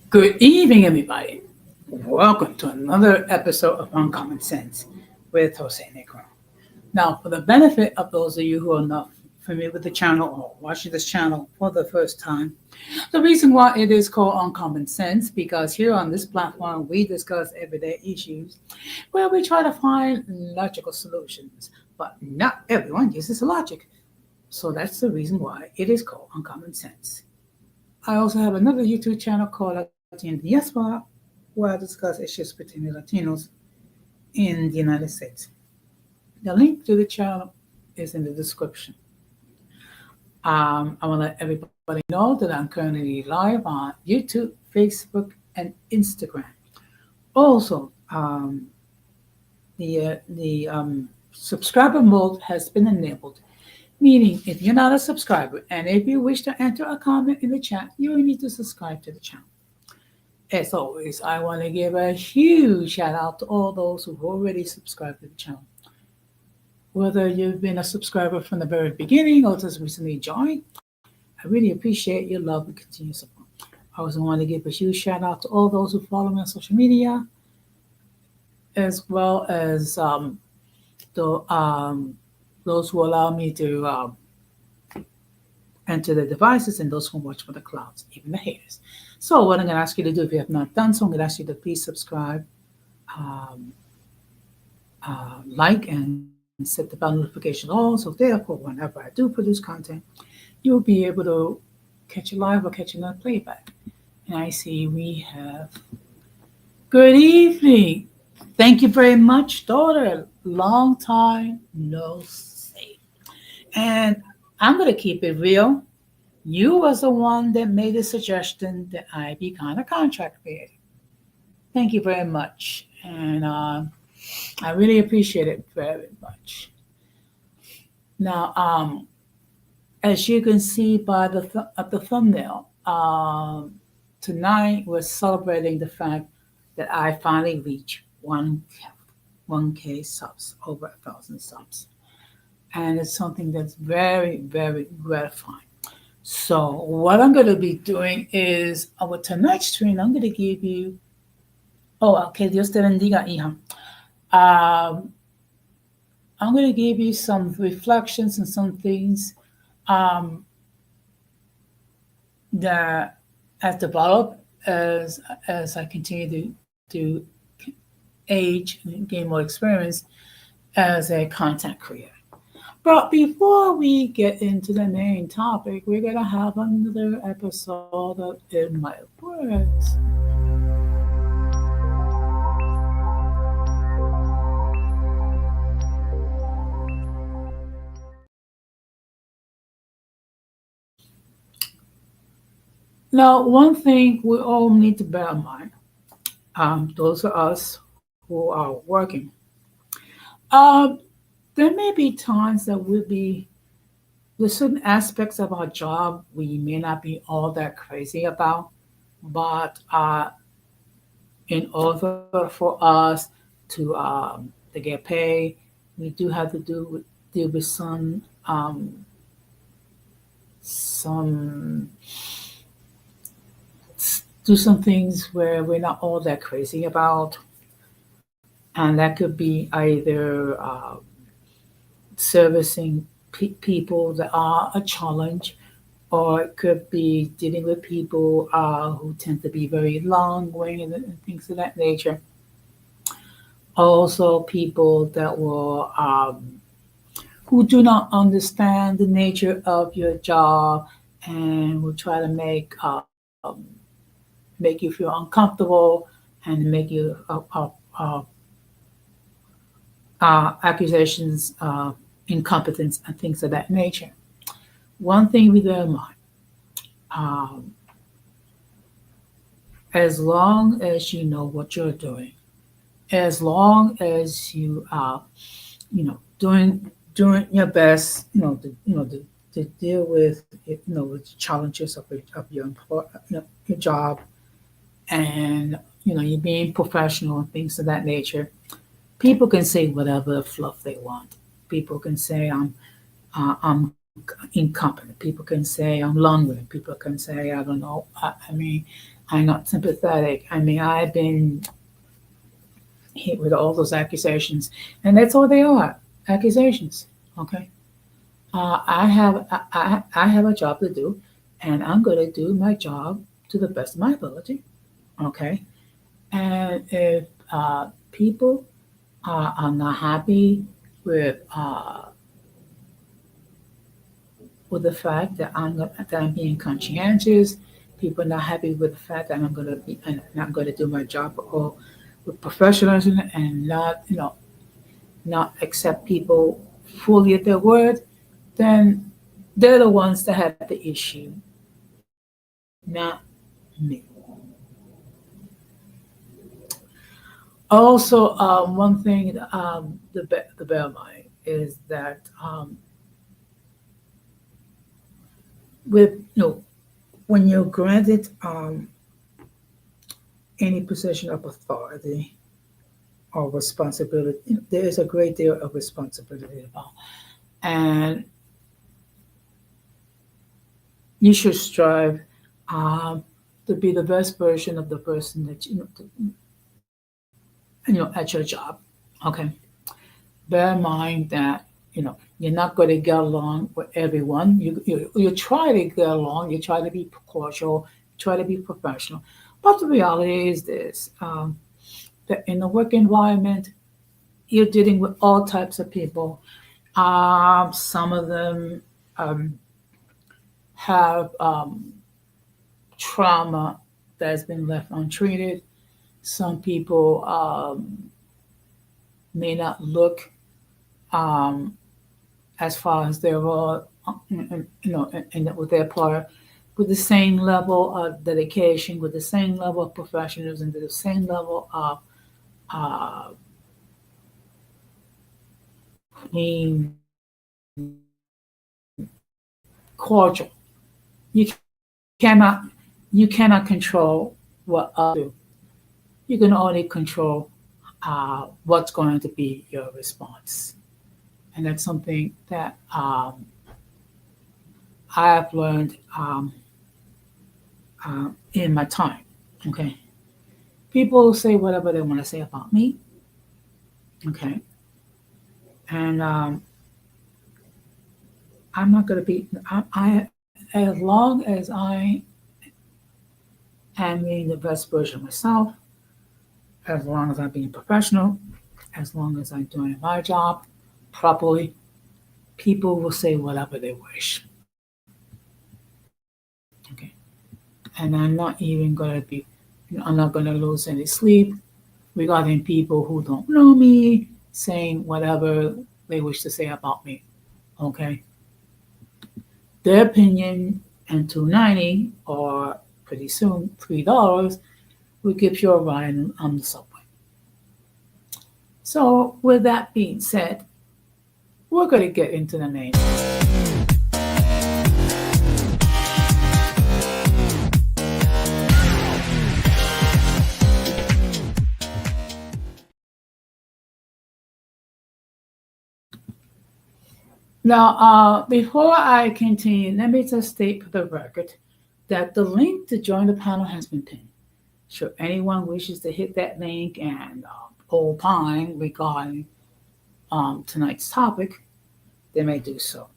Good evening, everybody. Welcome to another episode of Uncommon Sense with Jose Negro. Now, for the benefit of those of you who are not familiar with the channel or watching this channel for the first time, the reason why it is called Uncommon Sense because here on this platform we discuss everyday issues where we try to find logical solutions, but not everyone uses logic. So that's the reason why it is called Uncommon Sense. I also have another YouTube channel called Latina Diaspora, where I discuss issues between the Latinos in the United States. The link to the channel is in the description. I want to let everybody know that I'm currently live on YouTube, Facebook, and Instagram. Also, the subscriber mode has been enabled, meaning if you're not a subscriber and if you wish to enter a comment in the chat, you will need to subscribe to the channel. As always, I want to give a huge shout out to all those who've already subscribed to the channel. Whether you've been a subscriber from the very beginning or just recently joined, I really appreciate your love and continued support. I also want to give a huge shout out to all those who follow me on social media, as well as those who allow me to enter the devices and those who watch for the clouds, even the haters. So what I'm going to ask you to do, if you have not done so, I'm going to ask you to please subscribe, like, and set the bell notification on. So therefore, whenever I do produce content, you'll be able to catch it live or catch it on playback. And I see we have good evening. Thank you very much, daughter. Long time no see. And I'm going to keep it real. You was the one that made the suggestion that I become a contract creator. Thank you very much. And I really appreciate it very much. Now, as you can see by the thumbnail, tonight we're celebrating the fact that I finally reached 1K subs, over 1,000 subs. And it's something that's very, very gratifying. So what I'm going to be doing is, with tonight's stream, I'm going to give you, que Dios te bendiga, hija. I'm going to give you some reflections and some things that have developed as I continue to age and gain more experience as a content creator. But before we get into the main topic, we're going to have another episode of In My Words. Now, one thing we all need to bear in mind, those of us who are working, there may be times that there's certain aspects of our job we may not be all that crazy about, but in order for us to get paid, we do have to deal with some do some things where we're not all that crazy about, and that could be either servicing people that are a challenge, or it could be dealing with people who tend to be very long-winded and things of that nature. Also, people that will who do not understand the nature of your job and will try to make you feel uncomfortable and make you accusations of incompetence and things of that nature. One thing we bear in mind, as long as you know what you're doing, as long as you are, doing your best, to deal with, with the challenges of your job, and you're being professional and things of that nature. People can say whatever fluff they want. People can say I'm incompetent. People can say I'm long-winded. People can say I don't know. I'm not sympathetic. I mean, I've been hit with all those accusations, and that's all they are, accusations. Okay. I have a job to do, and I'm going to do my job to the best of my ability. Okay. And if people are not happy with with the fact that that I'm being conscientious, people are not happy with the fact that I'm going to be and not going to do my job or with professionalism and not not accept people fully at their word, then they're the ones that have the issue, not me. Also, one thing the bear mind is that with when you're granted any position of authority or responsibility, there is a great deal of responsibility involved, and you should strive um, to be the best version of the person that at your job. Okay, bear in mind that you're not going to get along with everyone. You try to get along. You try to be cordial. Try to be professional. But the reality is this: that in the work environment, you're dealing with all types of people. Some of them um, have trauma that has been left untreated. Some people may not look um, as far as their role, and with their part, with the same level of dedication, with the same level of professionalism, with the same level of uh, being cordial. You cannot you cannot control what others do. You can only control what's going to be your response, and that's something that I have learned in my time. Okay, people say whatever they want to say about me. Okay, and I'm not going to be. As long as I am being the best version of myself, as long as I'm being professional, as long as I'm doing my job properly, people will say whatever they wish. Okay, and I'm not even going to be. I'm not going to lose any sleep regarding people who don't know me saying whatever they wish to say about me. Okay, their opinion and 2.90 or pretty soon $3 will give you a ride on the subway. So, with that being said, we're going to get into the main. Now, before I continue, let me just state for the record that the link to join the panel has been pinned. Should anyone wishes to hit that link and opine regarding tonight's topic, they may do so.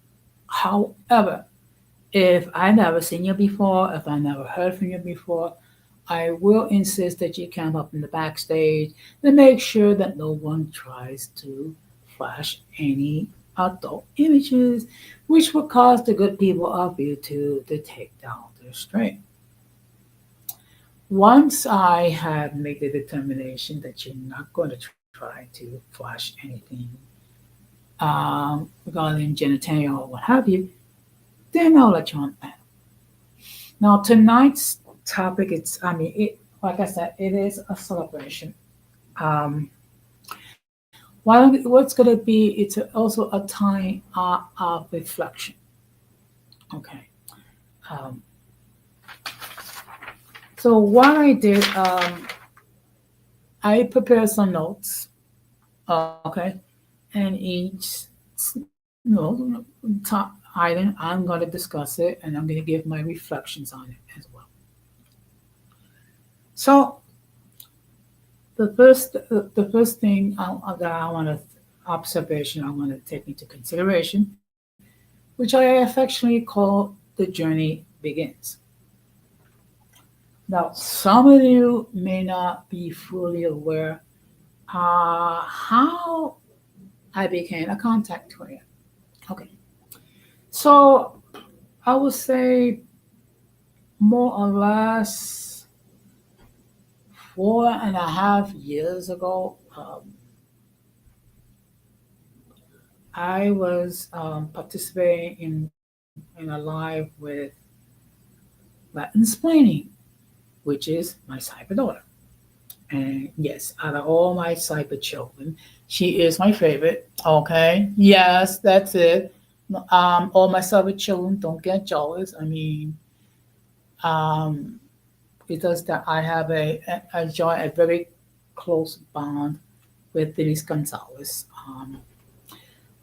However, if I never seen you before, if I never heard from you before, I will insist that you come up in the backstage and make sure that no one tries to flash any adult images, which will cause the good people of YouTube to take down their stream. Once I have made the determination that you're not going to try to flash anything regarding genitalia or what have you, then I'll let you on that. Now tonight's topic, like I said, it is a celebration. Um, what's going to be? It's also a time of reflection. Okay. Um, so what I did, I prepared some notes. Okay, and each you know top item, I'm going to discuss it, and I'm going to give my reflections on it as well. So the first thing that I want to observation I want to take into consideration, which I affectionately call the journey begins. Now, some of you may not be fully aware how I became a contact with you. Okay, so I would say more or less 4.5 years ago, I was participating in a live with Latin Explaining, which is my cyber daughter. And yes, out of all my cyber children, she is my favorite. Okay, yes, that's it. All my cyber children don't get jealous. I mean, um, because that I have I join a very close bond with Denise Gonzalez.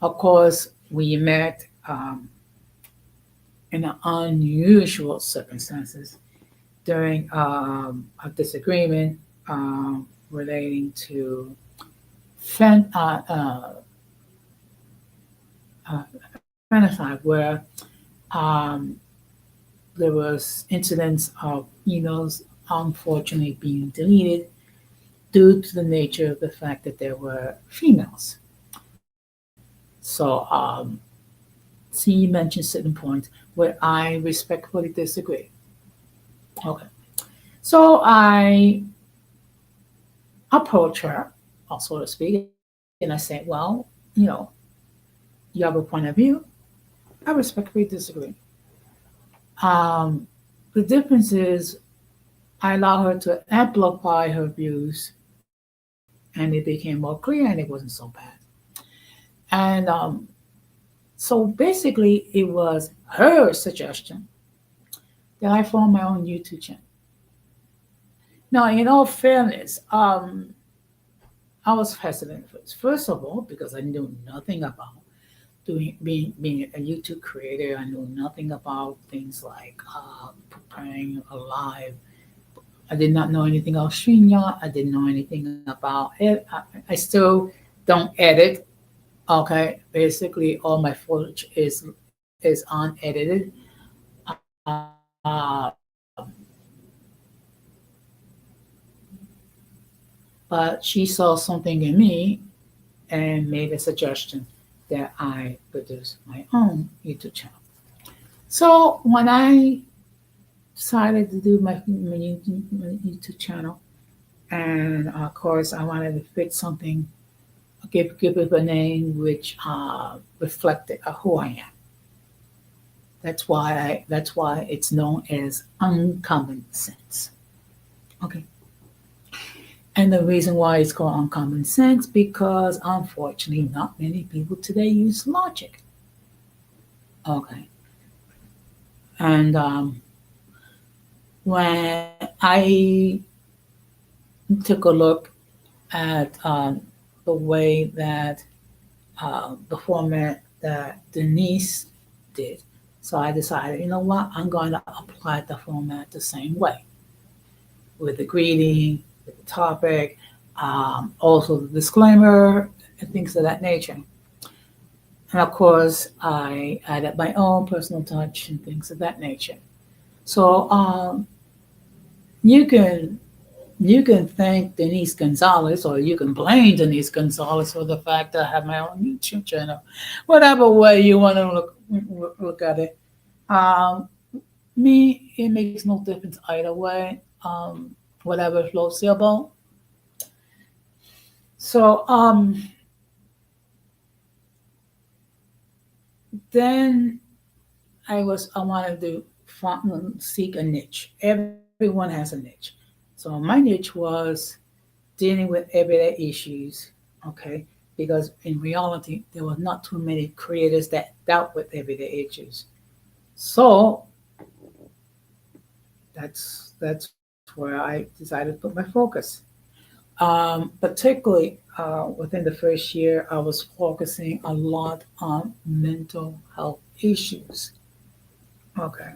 Of course, we met in unusual circumstances during a disagreement relating to fan, femicide, where um, there was incidents of emails unfortunately being deleted due to the nature of the fact that there were females. So she mentioned certain points where I respectfully disagree. Okay. So I approach her, so to speak, and I say, well, you have a point of view. I respectfully disagree. Um, the difference is I allow her to amplify her views, and it became more clear, and it wasn't so bad. And so basically, it was her suggestion that I form my own YouTube channel. Now, in all fairness, I was hesitant first. First of all, because I knew nothing about being a YouTube creator. I knew nothing about things like preparing a live. I did not know anything about StreamYard. I didn't know anything about it. I still don't edit. Okay, basically all my footage is unedited. Uh, but she saw something in me and made a suggestion that I produce my own YouTube channel. So when I decided to do my YouTube channel, and of course I wanted to fit something, give it a name which reflected who I am. That's why it's known as uncommon sense. Okay. And the reason why it's called uncommon sense because unfortunately not many people today use logic. Okay. And when I took a look at the way that the format that Denise did, so I decided, you know what, I'm going to apply the format the same way with the greeting, with the topic, also the disclaimer, and things of that nature. And of course, I added my own personal touch and things of that nature. So you can you can thank Denise Gonzalez, or you can blame Denise Gonzalez for the fact that I have my own YouTube channel. Whatever way you want to look at it. Um, Me, it makes no difference either way. Whatever floats your boat. So then I wanted to seek a niche. Everyone has a niche. So my niche was dealing with everyday issues. Okay, because in reality there were not too many creators that dealt with everyday issues. So that's where I decided to put my focus. Particularly within the first year, I was focusing a lot on mental health issues. Okay.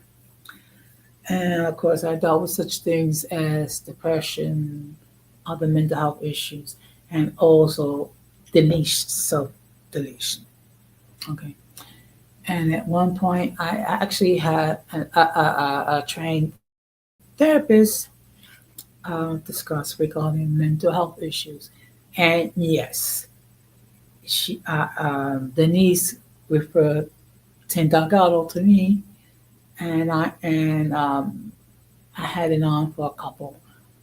And of course, I dealt with such things as depression, other mental health issues, and also deletion, self deletion. Okay. And at one point, I actually had a trained therapist discuss regarding mental health issues. And yes, Denise referred Tindagalo to me, and I had it on for a couple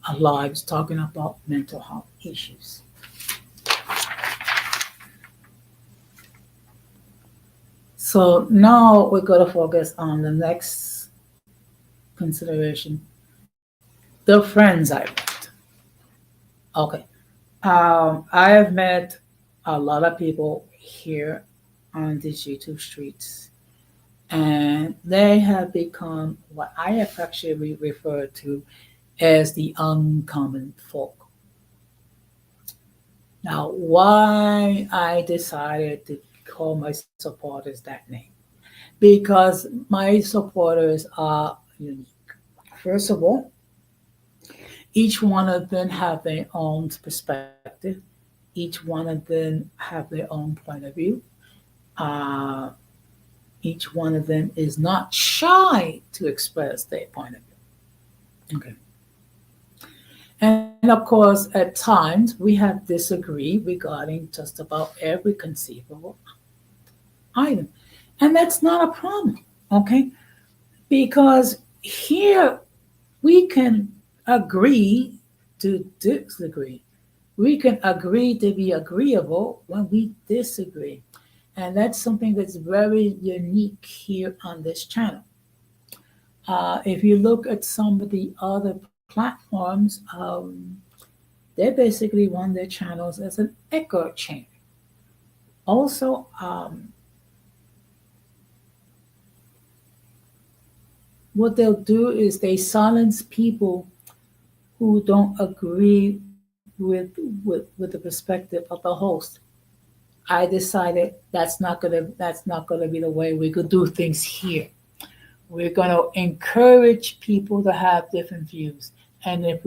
of lives talking about mental health issues. So now we're going to focus on the next consideration: the friends I met. Okay, I have met a lot of people here on these YouTube streets, and they have become what I have actually referred to as the uncommon folk. Now, why I decided to call my supporters that name? Because my supporters are unique. First of all, each one of them have their own perspective. Each one of them have their own point of view. Uh, each one of them is not shy to express their point of view. Okay. And of course, at times we have disagreed regarding just about every conceivable item. And that's not a problem. Okay. Because here we can agree to disagree. We can agree to be agreeable when we disagree. And that's something that's very unique here on this channel. If you look at some of the other platforms, they basically run their channels as an echo chamber. Also, what they'll do is they silence people who don't agree with the perspective of the host. I decided that's not gonna be the way we could do things here. We're gonna encourage people to have different views, and if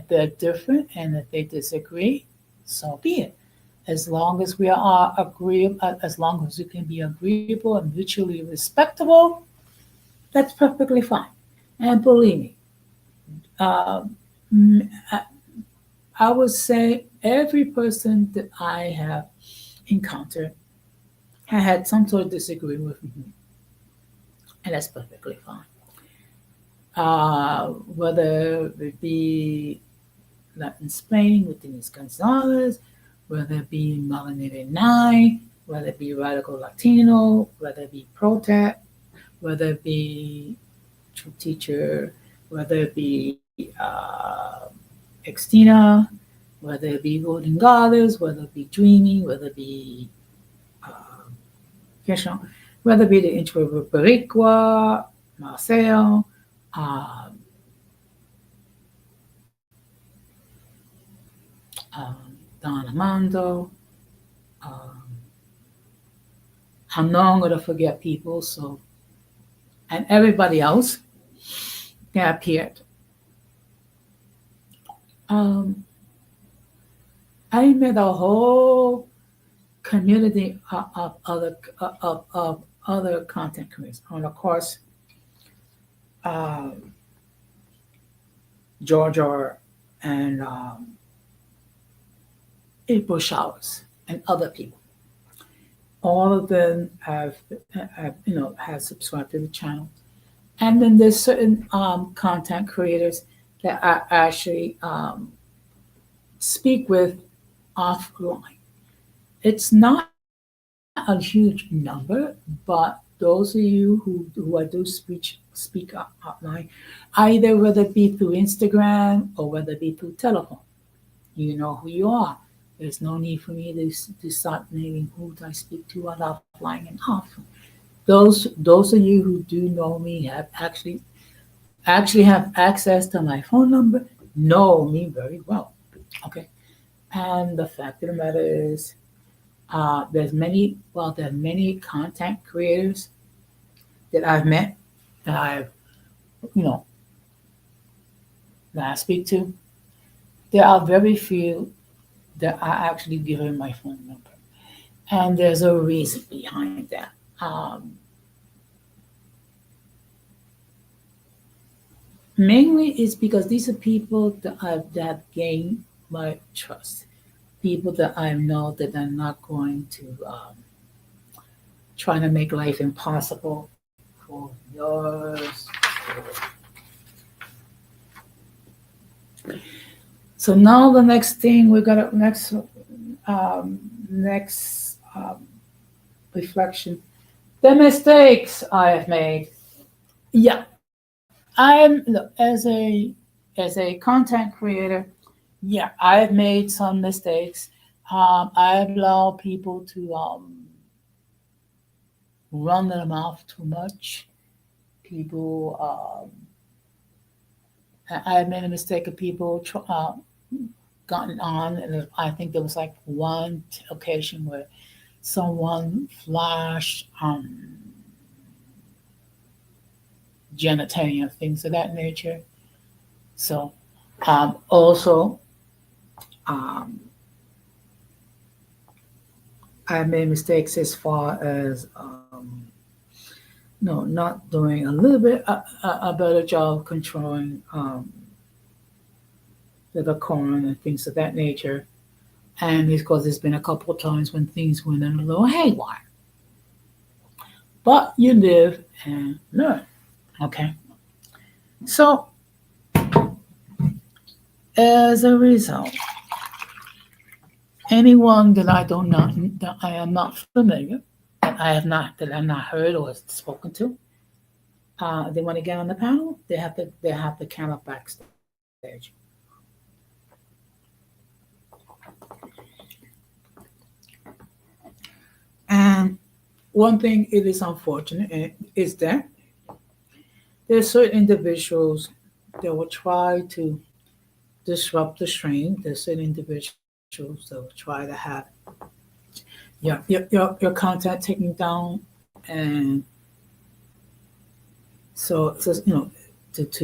they're different and if they disagree, so be it. As long as we are agreeable, as long as we can be agreeable and mutually respectable, that's perfectly fine. And believe me, um, I would say every person that I have encountered had some sort of disagreement with me, and that's perfectly fine. Whether it be Latin Spain with Denise Gonzalez, whether it be Melanated Nine, whether it be Radical Latino, whether it be Protect, whether it be True Teacher, whether it be Extina, whether it be Golden Goddess, whether it be Dreaming, whether it be uh, Keshawn, whether it be the introvert Barriqua, Marcel, um, Don Armando. Um, I know I'm going to forget people, so, and everybody else that appeared. Um, I met a whole community of other content creators, and of course, um, Georgia and April Showers and other people. All of them have subscribed to the channel. And then there's certain content creators that I actually speak with offline. It's not a huge number, but those of you who I do speak outline, either whether it be through Instagram or whether it be through telephone, you know who you are. There's no need for me to start naming who I speak to on offline and off. Those of you who do know me have actually have access to my phone number, know me very well. Okay, and the fact of the matter is, there are many content creators that I've met that I've that I speak to, there are very few that I actually give her my phone number. And there's a reason behind that. Mainly it's because these are people that gain my trust. People that I know that are not going to try to make life impossible for yours. So now the next thing we're gonna next reflection, the mistakes I have made. Yeah, I'm look, as a content creator. Yeah, I've made some mistakes. I've allowed people to run their mouth too much. People, I made a mistake of people gotten on, and I think there was like one occasion where someone flashed genitalia, things of that nature. So, also, um, I made mistakes as far as no, not doing a little bit a better job controlling the decorum and things of that nature. And because there's been a couple of times when things went a little haywire. But you live and learn. Okay. So as a result, anyone that I do not that I am not familiar, that I've not heard or spoken to, they want to get on the panel, they have to count up backstage. And one thing it is unfortunate is that there are certain individuals that will try to disrupt the stream. There's certain individuals that will try to have your content taken down, and so to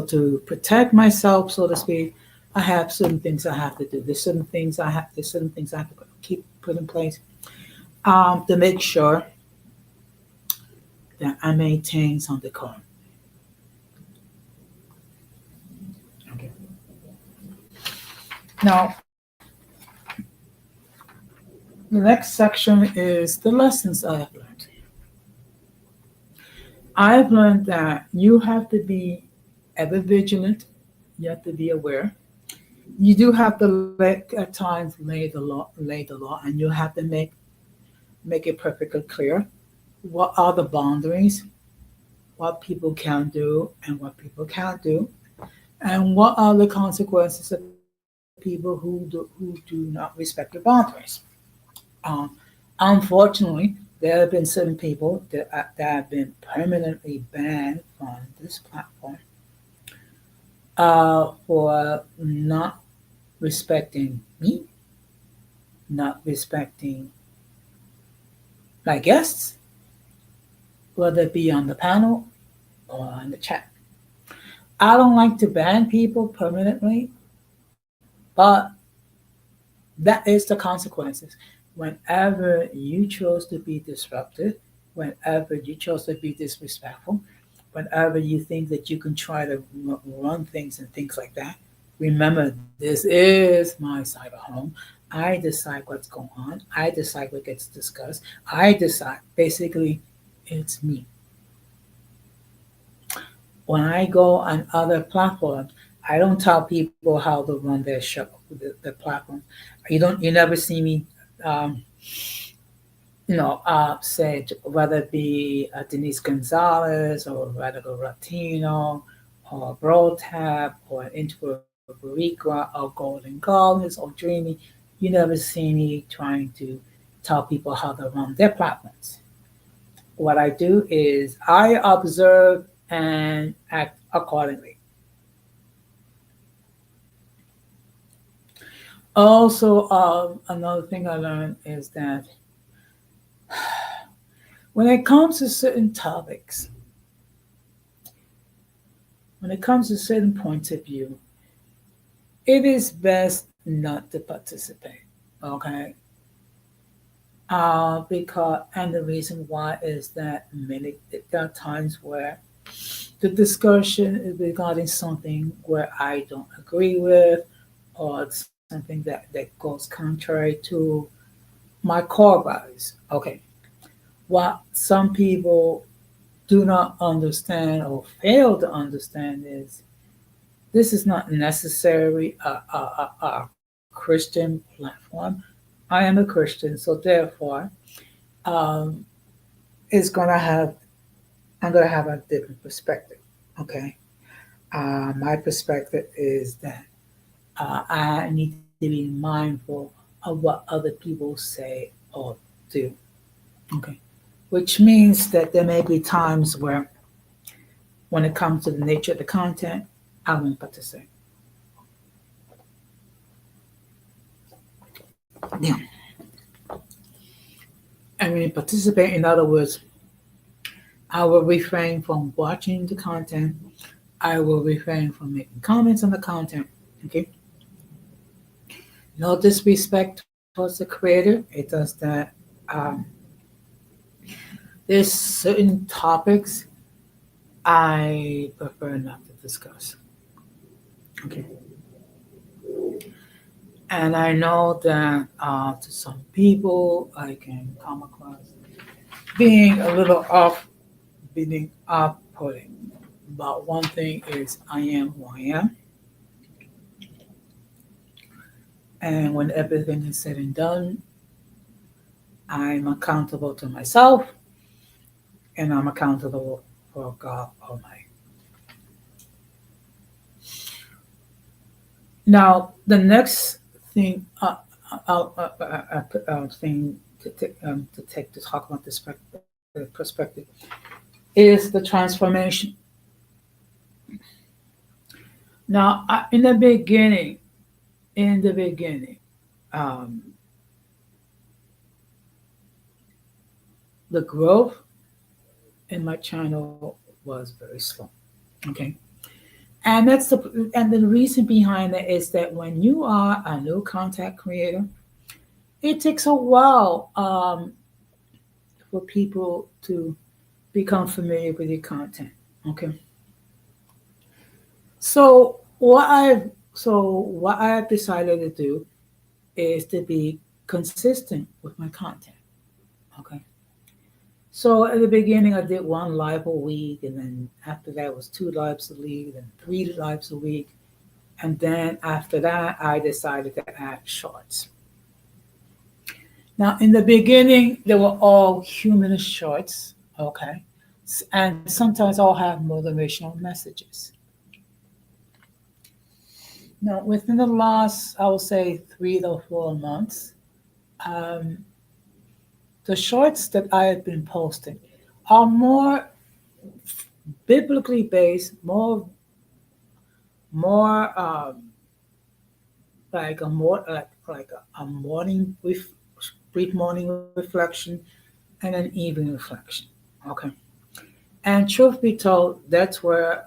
to protect myself, so to speak, I have certain things I have to do. There's certain things I have to keep put in place to make sure that I maintain some decorum. Okay. Now, the next section is the lessons I have learned. I've learned that you have to be ever vigilant. You have to be aware. You do have to at times lay the law, and you have to make it perfectly clear what are the boundaries, what people can do and what people can't do, and what are the consequences of people who do not respect the boundaries. Um, Unfortunately, there have been certain people that have been permanently banned from this platform for not respecting me, not respecting my guests, whether it be on the panel or on the chat. I don't like to ban people permanently, but that is the consequences. Whenever you chose to be disruptive, whenever you chose to be disrespectful, whenever you think that you can try to run things and things like that, remember this is my cyber home. I decide what's going on. I decide what gets discussed. I decide. Basically, it's me. When I go on other platforms, I don't tell people how to run their show, the platform. You never see me, um, say whether it be Denise Gonzalez or Radical Latino or Brotab or Intro Barriqua or Golden Goddess or Dreamy. You never see me trying to tell people how to run their platforms. What I do is I observe and act accordingly. Also, another thing I learned is that when it comes to certain topics, when it comes to certain points of view, it is best not to participate. Okay. Because and the reason why is that many there are times where the discussion is regarding something where I don't agree with, or something that goes contrary to my core values. Okay. What some people do not understand or fail to understand is this is not necessarily a Christian platform. I am a Christian, so therefore, um, it's gonna have I'm gonna have a different perspective. Okay, my perspective is that I need to be mindful of what other people say or do. Okay, which means that there may be times where, when it comes to the nature of the content, I won't participate. Yeah, I mean participate. In other words, I will refrain from watching the content. I will refrain from making comments on the content. Okay, no disrespect towards the creator. It does that. Um, there's certain topics I prefer not to discuss. Okay, and I know that to some people I can come across being a little off, being off-putting. But one thing is, I am who I am, and when everything is said and done, I'm accountable to myself, and I'm accountable for God Almighty. Now, the next thing, thing to talk about this perspective is the transformation. Now, in the beginning, um, the growth in my channel was very slow. Okay, and the reason behind it is that when you are a new content creator, it takes a while for people to become familiar with your content. Okay, so what I've decided to do is to be consistent with my content. Okay, so at the beginning I did one live a week, and then after that was two lives a week, then three lives a week, and then after that I decided to add shorts. Now, in the beginning, they were all humanist shorts, okay, and sometimes I'll have motivational messages. Now, within the last, I would say, 3 to 4 months, um, the shorts that I have been posting are more biblically based, more like a morning brief morning reflection and an evening reflection. Okay. And truth be told, that's where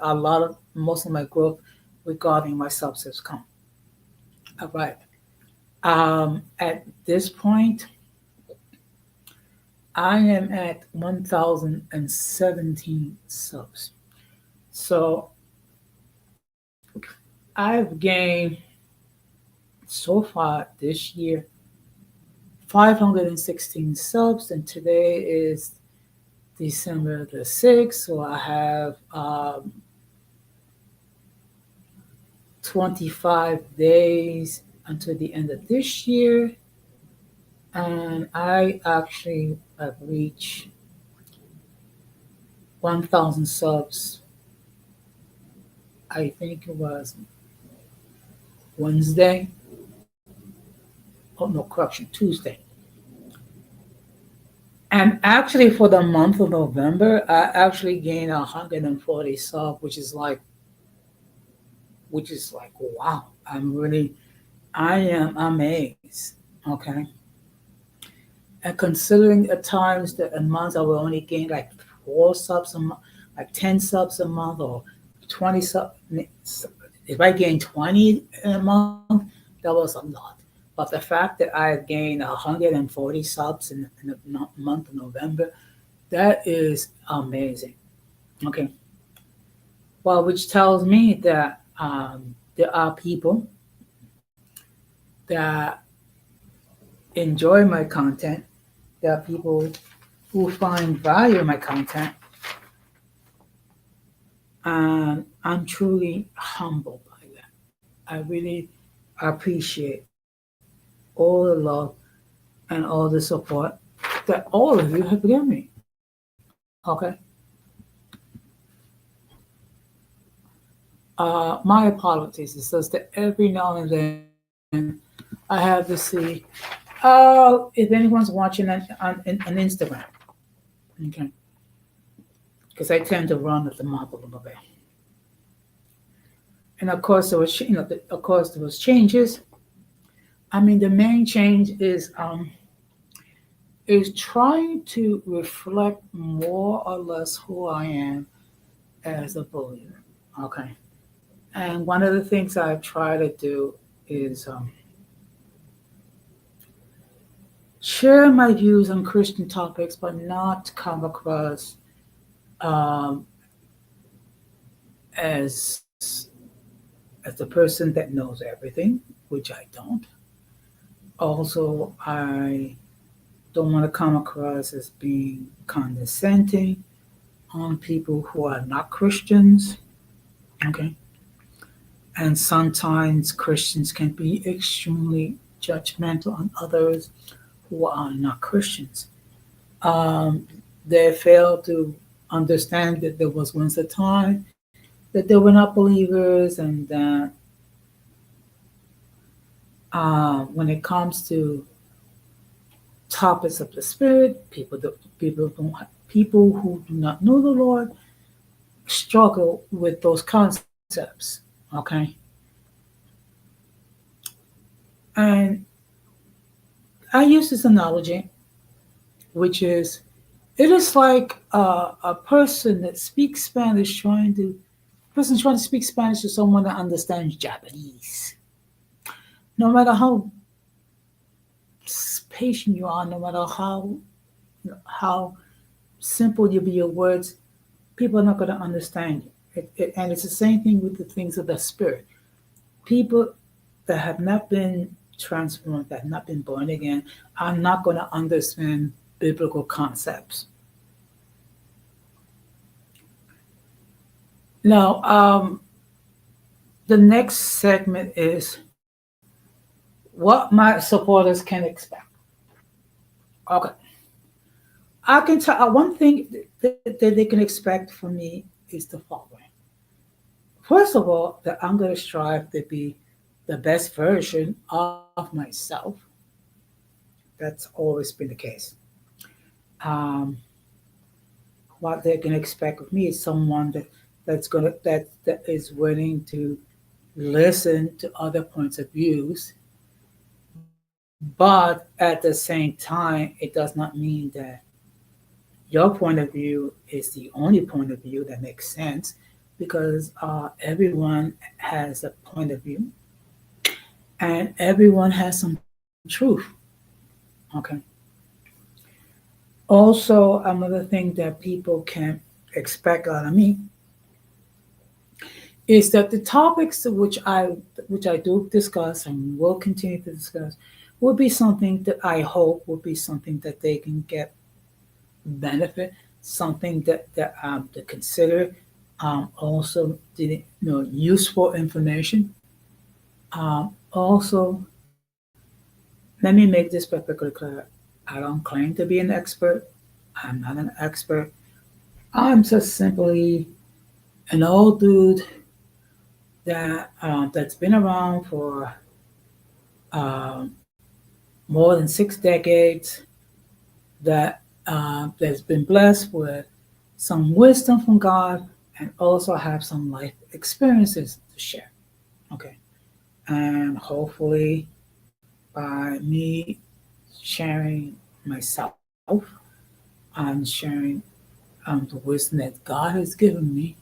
most of my growth regarding myself has come. All right. At this point, I am at 1,017 subs. So I've gained so far this year 516 subs, and today is December the 6th. So I have 25 days until the end of this year, and I actually have reached 1,000 subs. I think it was Wednesday. Oh no, correction, Tuesday. And actually, for the month of November, I actually gained 140 subs, which is like wow. I am amazed. Okay. And considering at times that a month I will only gain like 4 subs a month, like 10 subs a month, or 20 sub. If I gained 20 in a month, that was a lot. But the fact that I gained 140 subs in the month of November, that is amazing. Okay. Well, which tells me that there are people that enjoy my content. There are people who find value in my content. And I'm truly humbled by that. I really appreciate all the love and all the support that all of you have given me. Okay. My apologies. It's just that every now and then I have to see, if anyone's watching on Instagram. Okay. Because I tend to run at the mouth a little bit. And of course, there was, of course, there was changes. I mean, the main change is trying to reflect more or less who I am as a believer. Okay. And one of the things I try to do is share my views on Christian topics, but not come across um, as as the person that knows everything, which I don't. Also, I don't want to come across as being condescending on people who are not Christians. Okay. And sometimes Christians can be extremely judgmental on others who are not Christians. Um, they fail to understand that there was once a time that they were not believers, and that when it comes to topics of the spirit, people who do not know the Lord struggle with those concepts. Okay, and I use this analogy, which is it is like a person that speaks Spanish person trying to speak Spanish to someone that understands Japanese. No matter how patient you are, no matter how simple you be your words, people are not going to understand you. And it's the same thing with the things of the spirit. People that have not been transformed, that have not been born again, are not going to understand biblical concepts. Now, the next segment is what my supporters can expect. Okay. I can tell one thing that they can expect from me is the following. First of all, that I'm going to strive to be the best version of myself. That's always been the case. Um, what they can expect of me is someone that is willing to listen to other points of views, but at the same time, it does not mean that your point of view is the only point of view that makes sense, because everyone has a point of view and everyone has some truth. Okay. Also, another thing that people can expect out of me is that the topics which I do discuss and will continue to discuss will be something that I hope will be something that they can get benefit, something that to consider, also useful information. Also, let me make this perfectly clear. I don't claim to be an expert. I'm not an expert. I'm just simply an old dude that's been around for um, more than 6 decades, that's been blessed with some wisdom from God, and also have some life experiences to share. Okay. And hopefully, by me sharing myself and sharing the wisdom that God has given me,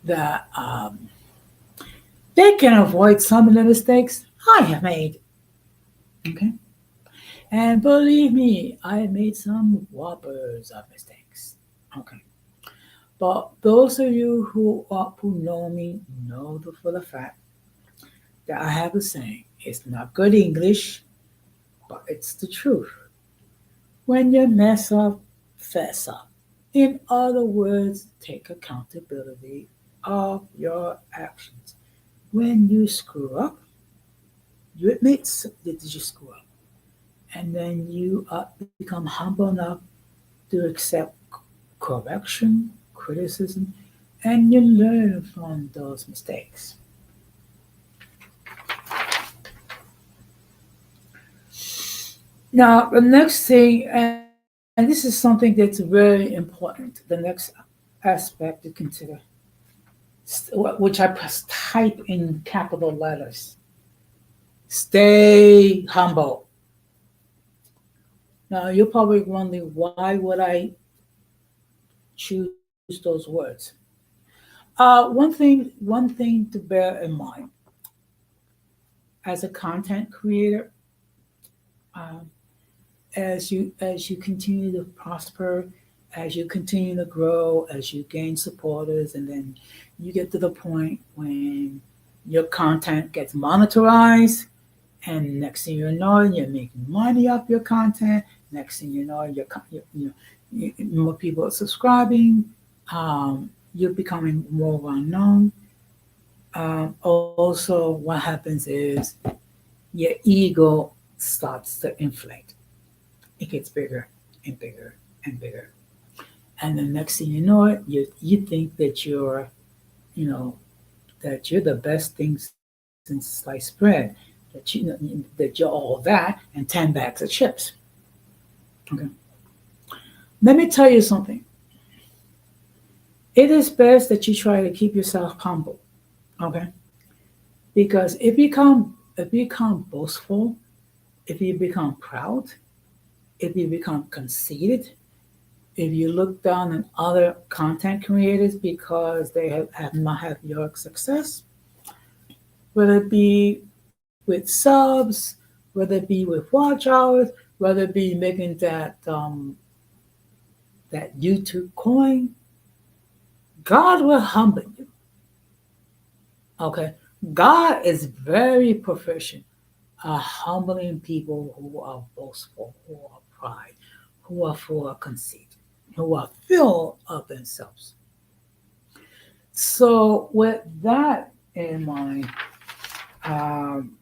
that they can avoid some of the mistakes I have made. Okay. And believe me, I made some whoppers of mistakes. Okay. But those of you who know me know for the fact that I have a saying. It's not good English, but it's the truth. When you mess up, fess up. In other words, take accountability of your actions. When you screw up, you admit that you screw up. And then you become humble enough to accept correction, criticism, and you learn from those mistakes. Now, the next thing, and this is something that's very important, the next aspect to consider, which I type in capital letters: stay humble. Now, you're probably wondering, why would I choose those words? One thing to bear in mind as a content creator, um, as you continue to prosper, as you continue to grow, as you gain supporters, and then you get to the point when your content gets monetized, and next thing you know, you're making money off your content. Next thing you know, more people are subscribing. You're becoming more well known. Also, what happens is your ego starts to inflate. It gets bigger and bigger and bigger. And the next thing you know it, you think that you know, that you're the best thing since sliced bread, that you're all that and 10 bags of chips. Okay. Let me tell you something. It is best that you try to keep yourself humble. Okay. Because if you become boastful, if you become proud, if you become conceited, if you look down on other content creators because they have not had your success, whether it be with subs, whether it be with watch hours, whether it be making that YouTube coin, God will humble you. Okay, God is very proficient at humbling people who are boastful, who are pride, who are full of conceit, who are full of themselves. So, with that in mind, um,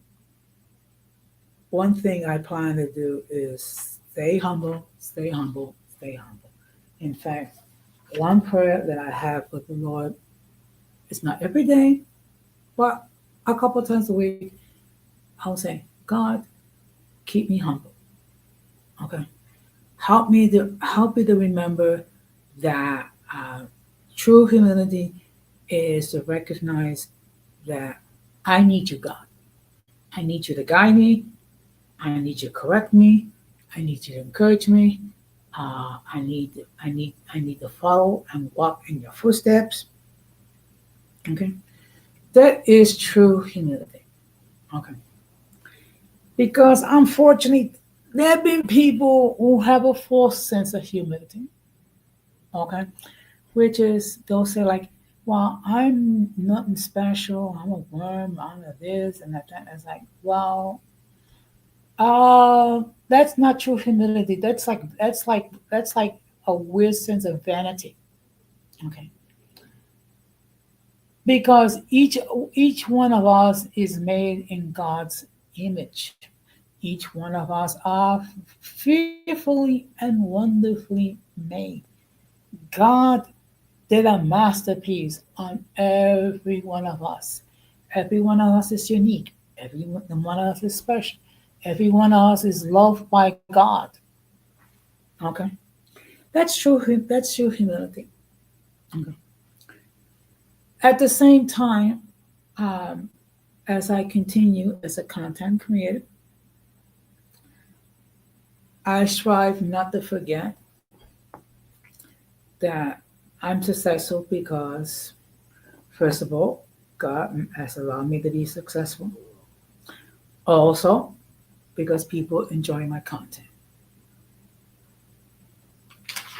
one thing I plan to do is stay humble, stay humble, stay humble. In fact, one prayer that I have with the Lord is not every day, but a couple times a week. I'll say, God, keep me humble. Okay, help me to remember that true humility is to recognize that I need you, God. I need you to guide me. I need you to correct me. I need you to encourage me. I need to follow and walk in your footsteps. Okay, that is true humility. Okay, because unfortunately, there have been people who have a false sense of humility. Okay, which is they'll say like, "Well, I'm nothing special. I'm a worm. I'm a this and that." It's like, well, that's not true humility. That's like a weird sense of vanity. Okay, because each one of us is made in God's image. Each one of us are fearfully and wonderfully made. God did a masterpiece on every one of us. Every one of us is unique. Every one of us is special. Every one of us is loved by God. Okay, that's true. That's true humility. Okay. At the same time, um, as I continue as a content creator, I strive not to forget that I'm successful because First of all, God has allowed me to be successful. Also, because people enjoy my content.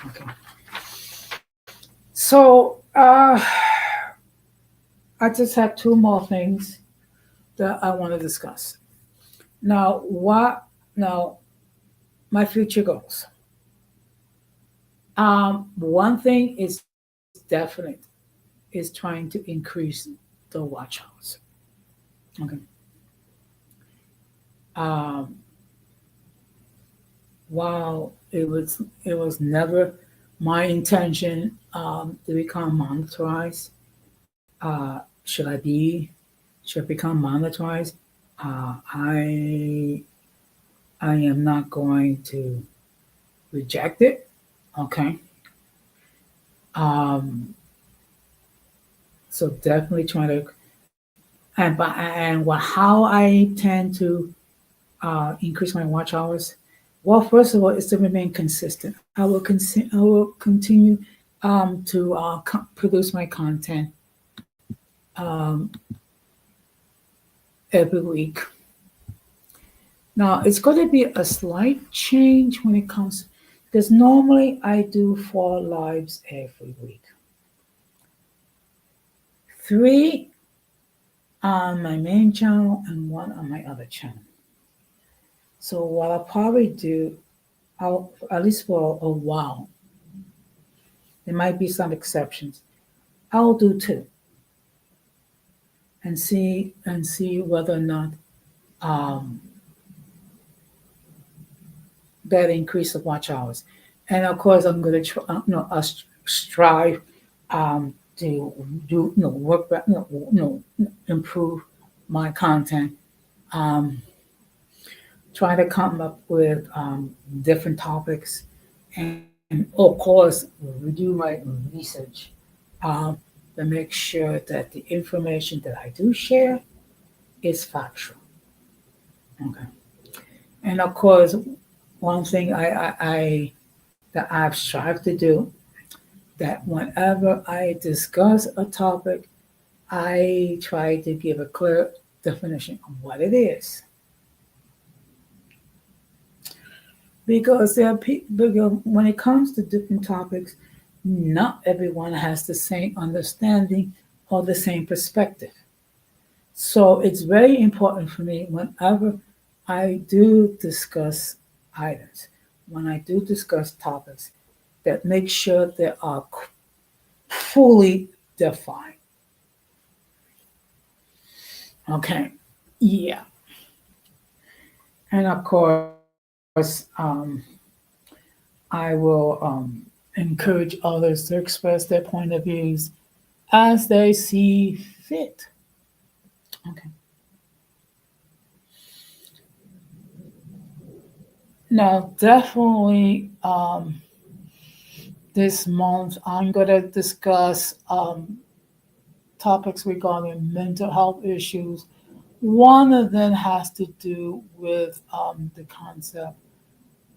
Okay. So, I just have two more things that I want to discuss. Now, what? Now, my future goals. One thing is definite is trying to increase the watch hours. Okay. Um, while it was never my intention to become monetized, should I be should become monetized? I am not going to reject it. Okay. Um, so definitely trying to how I tend to increase my watch hours. Well, first of all, is to remain consistent. I will continue to produce my content um, every week. Now, it's going to be a slight change when it comes, because normally I do 4 lives every week. 3 on my main channel and 1 on my other channel. So what I'll probably do, I'll at least for a while, there might be some exceptions. I'll do 2 and see whether or not um, that increase of watch hours. And of course, I'm going to try, strive to do work, improve my content. Um, trying to come up with different topics, and of course do my research um, to make sure that the information that I do share is factual. Okay. And of course, one thing I that I've strived to do, that whenever I discuss a topic, I try to give a clear definition of what it is. Because because when it comes to different topics, not everyone has the same understanding or the same perspective. So it's very important for me whenever I do discuss items, when I do discuss topics, that make sure they are fully defined. Okay. Yeah. And of course, I will encourage others to express their point of views as they see fit. Okay. Now, definitely, this month I'm going to discuss topics regarding mental health issues. One of them has to do with the concept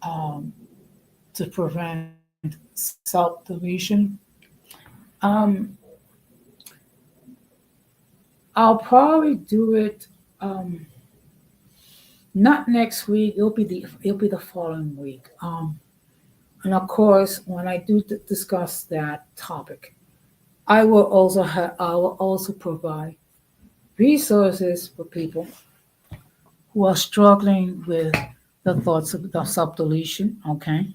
um, to prevent self deletion. Um, I'll probably do it not next week. It'll be the following week. And of course, when I do discuss that topic, I will also provide resources for people who are struggling with the thoughts of the self deletion. Okay,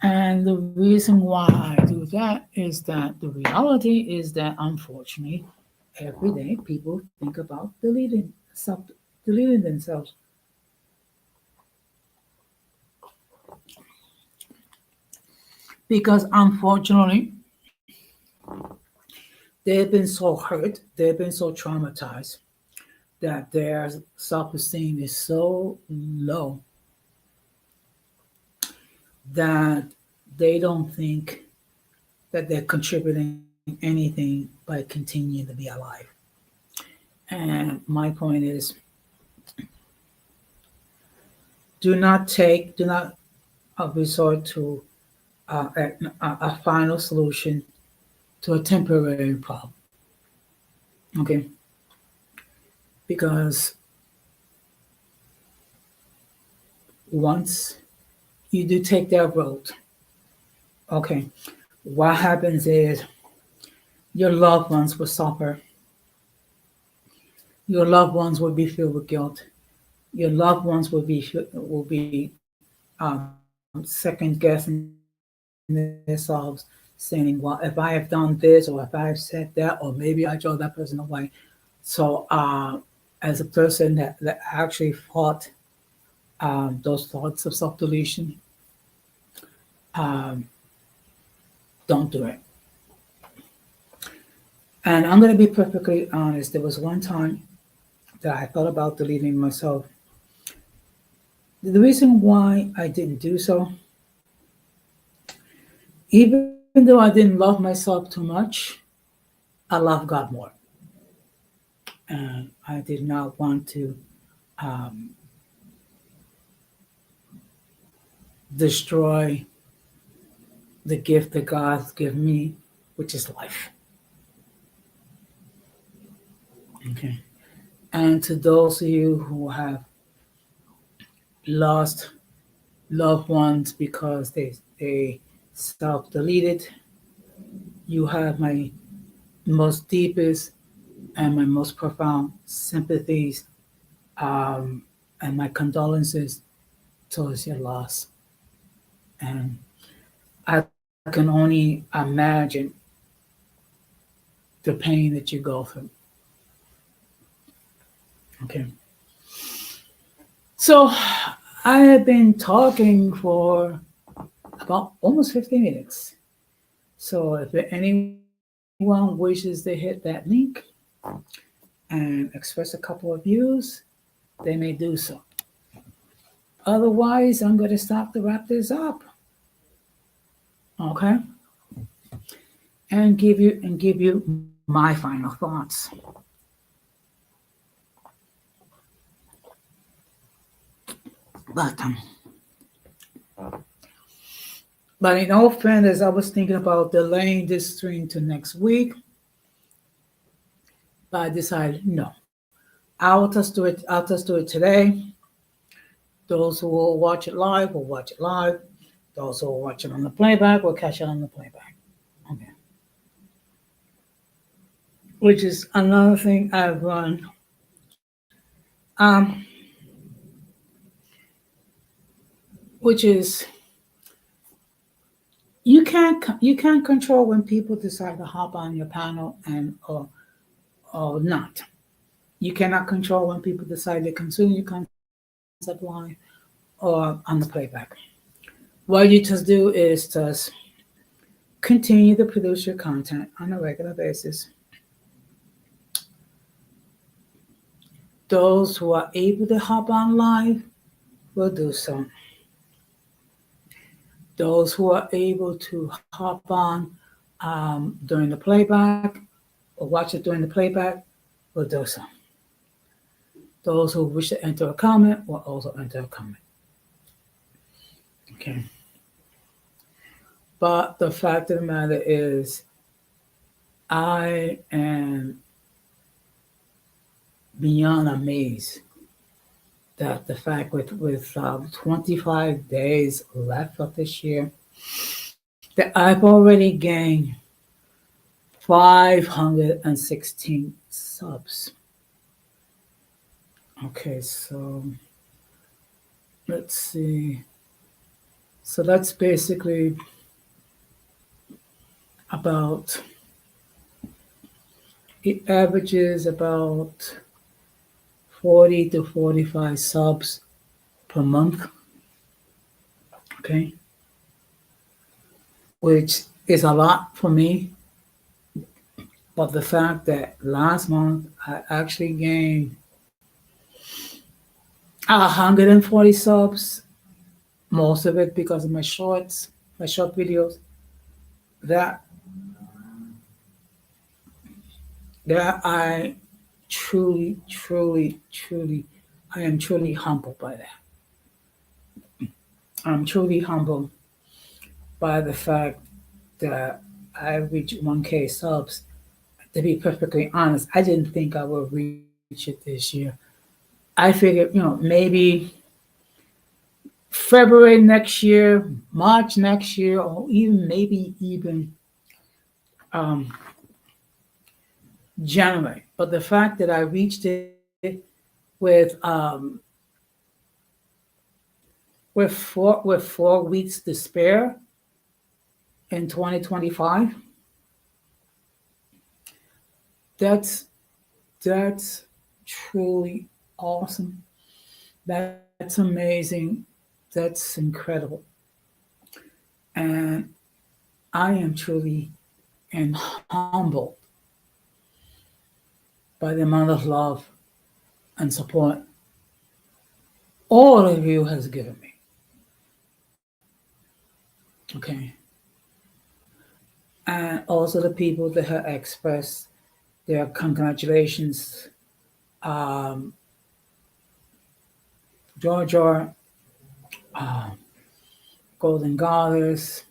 and the reason why I do that is that the reality is that unfortunately, every day people think about deleting themselves, because unfortunately they've been so hurt, they've been so traumatized that their self-esteem is so low that they don't think that they're contributing anything by continuing to be alive. And my point is, do not resort to a final solution to a temporary problem. Okay, because once you do take that road, okay, what happens is your loved ones will suffer. Your loved ones will be filled with guilt. Your loved ones will be second guessing themselves, saying, "Well, if I have done this, or if I have said that, or maybe I drove that person away." So, as a person that actually fought those thoughts of self delusion, um, don't do it. And I'm going to be perfectly honest. There was one time that I thought about deleting myself. The reason why I didn't do so, even though I didn't love myself too much, I love God more. And I did not want to um, destroy the gift that God's given me, which is life. Okay. And to those of you who have lost loved ones because they self deleted, you have my most deepest and my most profound sympathies, um, and my condolences towards your loss. And I can only imagine the pain that you go through. Okay. So I have been talking for about almost 50 minutes. So if anyone wishes to hit that link and express a couple of views, they may do so. Otherwise, I'm going to stop to wrap this up. Okay? And give you my final thoughts. But but in all fairness, I was thinking about delaying this stream to next week, but I decided no. I'll just do it. I'll just do it today. Those who will watch it live will watch it live. Those who will watch it on the playback will catch it on the playback. Okay. Which is another thing I've run. Um, which is you can't control when people decide to hop on your panel and or not. You cannot control when people decide to consume your concept live or on the playback. What you just do is just continue to produce your content on a regular basis. Those who are able to hop on live will do so. Those who are able to hop on during the playback or watch it during the playback will do so. Those who wish to enter a comment will also enter a comment. Okay. But the fact of the matter is, I am beyond amazed that the fact with 25 days left of this year, that I've already gained 516 subs. Okay, so let's see. So that's basically about, it averages about 40 to 45 subs per month. Okay. Which is a lot for me. But the fact that last month I actually gained 140 subs, most of it because of my shorts, my short videos, that I truly, I am truly humbled by that. I'm truly humbled by the fact that I reached 1K subs. To be perfectly honest, I didn't think I would reach it this year. I figured, maybe February next year, March next year, or even maybe even um, January. But the fact that I reached it with with 4 weeks to spare in 2025, that's that's truly awesome. That's amazing. That's incredible. And I am truly and humbled by the amount of love and support all of you has given me. Okay. And also the people that have expressed their congratulations. Um, Georgia, uh, Golden Goddess,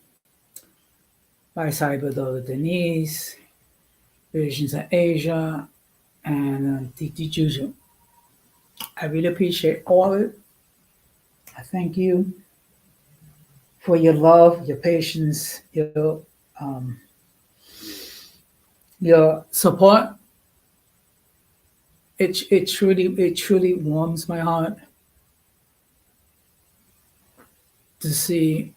by Cyber Denise, Visions of Asia, and Titi Juju. I really appreciate all of it. I thank you for your love, your patience, um, your support. It truly warms my heart to see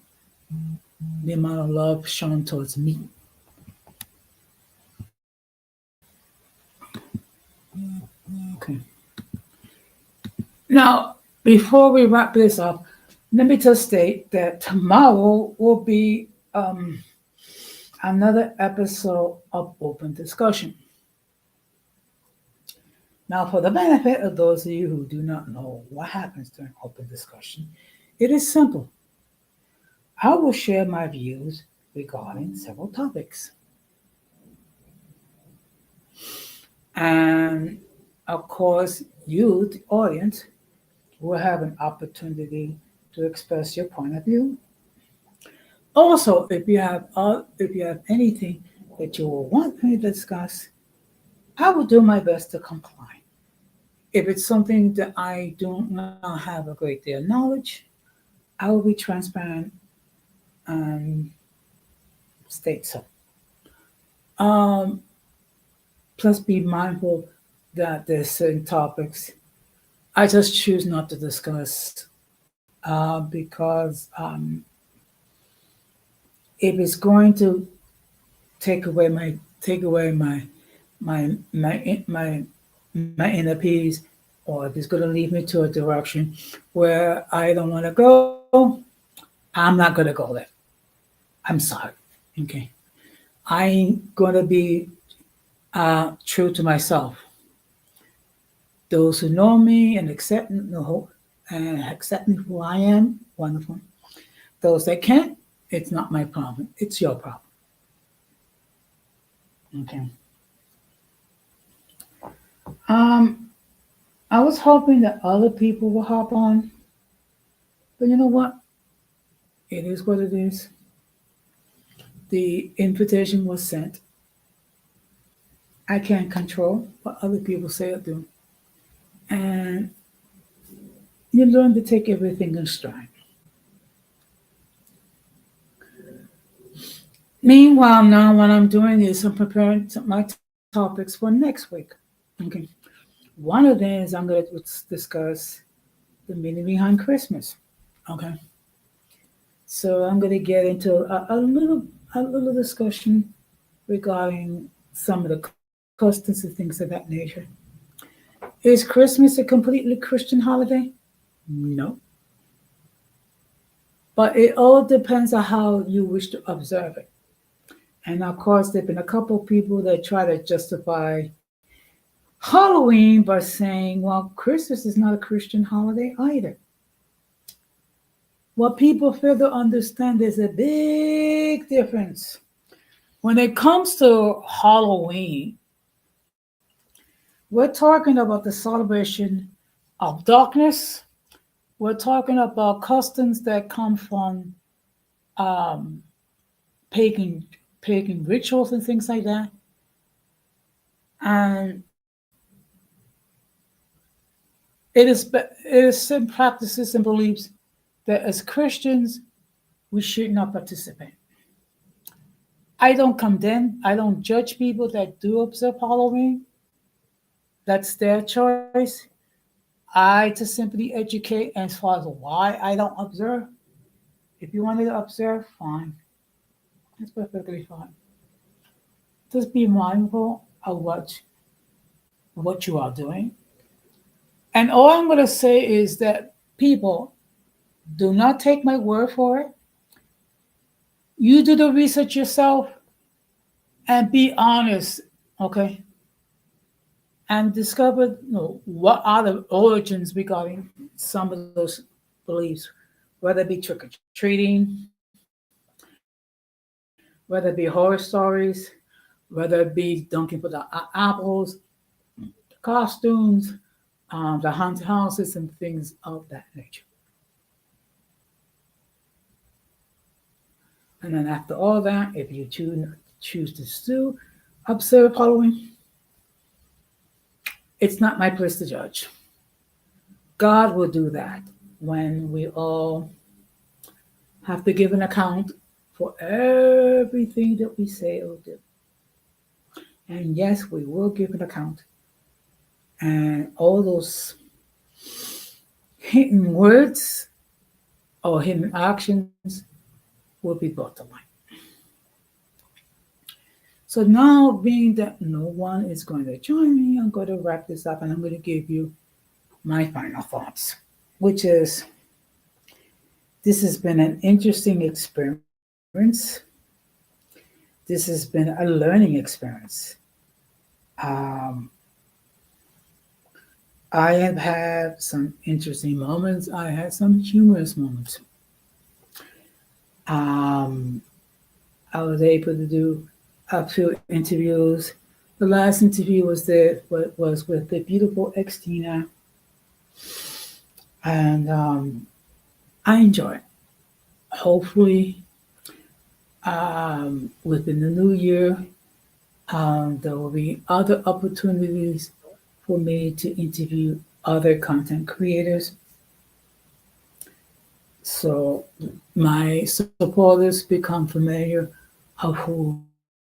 the amount of love shown towards me. Okay. Now, before we wrap this up, let me just state that tomorrow will be another episode of Open Discussion. Now, for the benefit of those of you who do not know what happens during Open Discussion, it is simple. I will share my views regarding several topics. And of course, you, the audience, will have an opportunity to express your point of view. Also, if you have anything that you will want me to discuss, I will do my best to comply. If it's something that I do not have a great deal of knowledge, I will be transparent and state so. Um, Plus, be mindful that there's certain topics I just choose not to discuss because if it's going to take away my inner peace, or if it's going to lead me to a direction where I don't want to go, I'm not going to go there. I'm sorry. Okay, I ain't going to be true to myself. Those who know me and accept me who I am, wonderful. Those that can't, it's not my problem. It's your problem. Okay. Um, I was hoping that other people will hop on, but you know what? It is what it is. The invitation was sent. I can't control what other people say or do, and you learn to take everything in stride. Meanwhile, now what I'm doing is I'm preparing my topics for next week. Okay. One of them is I'm going to discuss the meaning behind Christmas. Okay. So I'm going to get into a little discussion regarding some of the customs and things of that nature. Is Christmas a completely Christian holiday? No. But it all depends on how you wish to observe it. And of course, there have been a couple of people that try to justify Halloween by saying, well, Christmas is not a Christian holiday either. What people fail to understand is a big difference. When it comes to Halloween, we're talking about the celebration of darkness. We're talking about customs that come from um, pagan pagan rituals and things like that. And it is some practices and beliefs that as Christians we should not participate. I don't condemn, I don't judge people that do observe Halloween. That's their choice. I just simply educate as far as why I don't observe. If you want me to observe, fine. That's perfectly fine. Just be mindful of what you are doing. And all I'm going to say is that people, do not take my word for it. You do the research yourself and be honest, okay? And discover what are the origins regarding some of those beliefs, whether it be trick or treating, whether it be horror stories, whether it be dunking for the apples, costumes, the haunted houses, and things of that nature. And then after all that, if you choose to still observe Halloween, it's not my place to judge. God will do that when we all have to give an account for everything that we say or do. And yes, we will give an account. And all those hidden words or hidden actions will be brought to light. So now, being that no one is going to join me, I'm going to wrap this up and I'm going to give you my final thoughts, which is this has been an interesting experience. This has been a learning experience. I have had some interesting moments. I had some humorous moments. I was able to do a few interviews. The last interview was with the beautiful Xtina, and I enjoy it. Hopefully, within the new year, there will be other opportunities for me to interview other content creators. So my supporters become familiar of who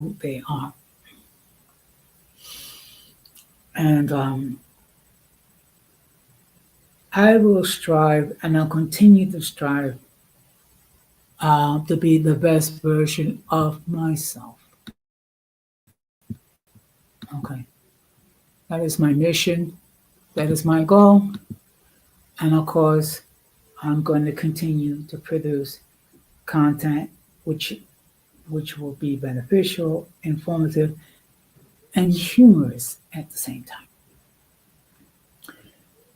they are. And I will strive and I'll continue to strive to be the best version of myself. Okay. That is my mission. That is my goal. And of course, I'm going to continue to produce content which will be beneficial, informative, and humorous at the same time.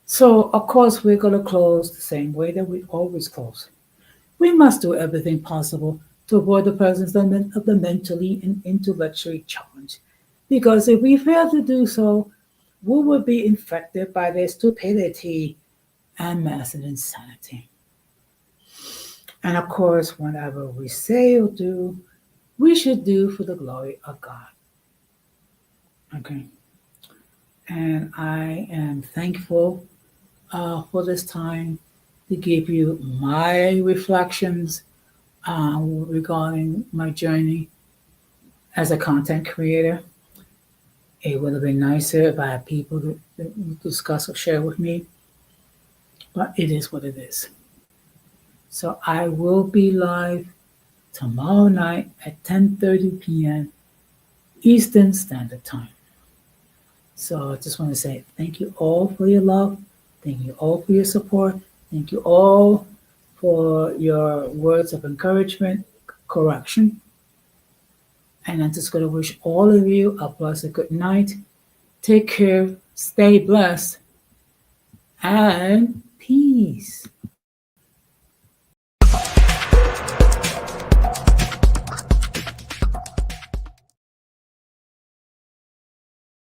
So, of course, we're going to close the same way that we always close. We must do everything possible to avoid the presence of the mentally and intellectually challenged, because if we fail to do so, we will be infected by their stupidity and massive insanity. And of course, whatever we say or do, we should do for the glory of God. Okay. And I am thankful for this time to give you my reflections regarding my journey as a content creator. It would have been nicer if I had people to discuss or share with me, but it is what it is. So I will be live tomorrow night at 10:30 p.m. Eastern Standard Time. So I just want to say thank you all for your love. Thank you all for your support. Thank you all for your words of encouragement, correction. And I'm just going to wish all of you a blessed good night. Take care, stay blessed, and peace.